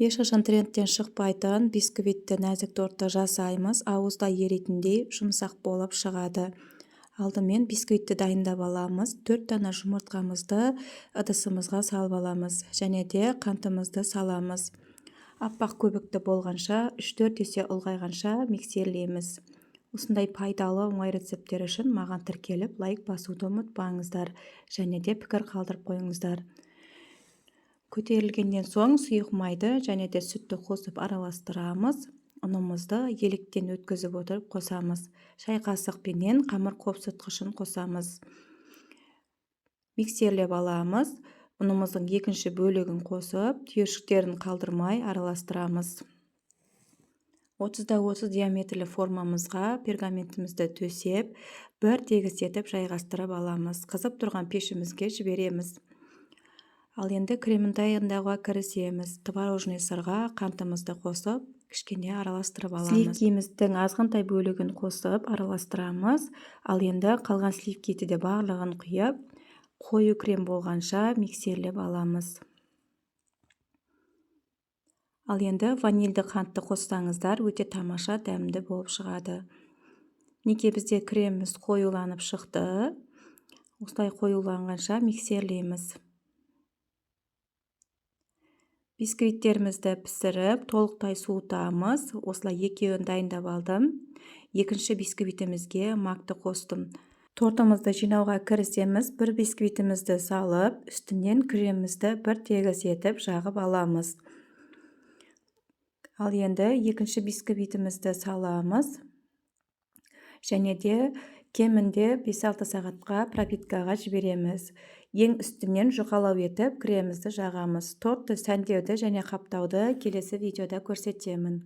Ешқашан трендтен шықпайтын бисквитті нәзік тортты жасаймыз. Ауызда еритіндей жұмсақ болып шығады. Алдымен бисквитті дайындап аламыз. 4 дана жұмыртқамызды ыдысымызға салып аламыз. Және де қантымызды саламыз. Аппақ көбікті болғанша 3-4 есе ұлғайғанша миксерлейміз. Осындай пайдалы оңай рецепттер үшін маған тіркеліп лайк басуды ұмытпаңыздар. Және де пікір қалдырып қойыңыздар. Көтерілгеннен соң сұйық майды және де сүтті қосып араластырамыз. Ұнымызды електен өткізіп отырып қосамыз. Шай қасықпенен қамыр қопсытқышын қосамыз. Миксерлеп аламыз. Ұнымыздың екінші бөлігін қосып, түйіршіктерін қалдырмай араластырамыз. 30-30 диаметрлі формамызға пергаментімізді төсеп, бір тегіс етіп жайғастырып аламыз. Қызып тұрған пешімізге жібереміз. Ал енді кремін дайындауға кірісеміз. Творожный сырға қантымызды қосып, кішкене араластырып аламыз. Сливкиміздің азғантай бөлігін қосып араластырамыз. Ал енді қалған сливкиді де барлығын құйып, қою крем болғанша миксерлеп аламыз. Ал енді ванильді қантты қоссаңыздар, өте тамаша дәмді болып шығады. Неге бізде креміміз қоюланып шықты. Осылай қоюланғанша миксерлейміз. Бисквиттерімізді пісіріп, толықтай суытамыз. Осылай екеуін дайындап алдым. Екінші бисквитімізге макты қостым. Тортымызды жинауға кірісеміз. Бір бисквитімізді салып, үстінен кремімізді бір тегіс етіп жағып аламыз. Ал енді екінші бисквитімізді саламыз. Және де кемінде 5-6 сағатқа пропиткаға жібереміз. Ең үстінен жұқалау етіп кремімізді жағамыз. Тортты сәндеуді және қаптауды келесі видеода көрсетемін.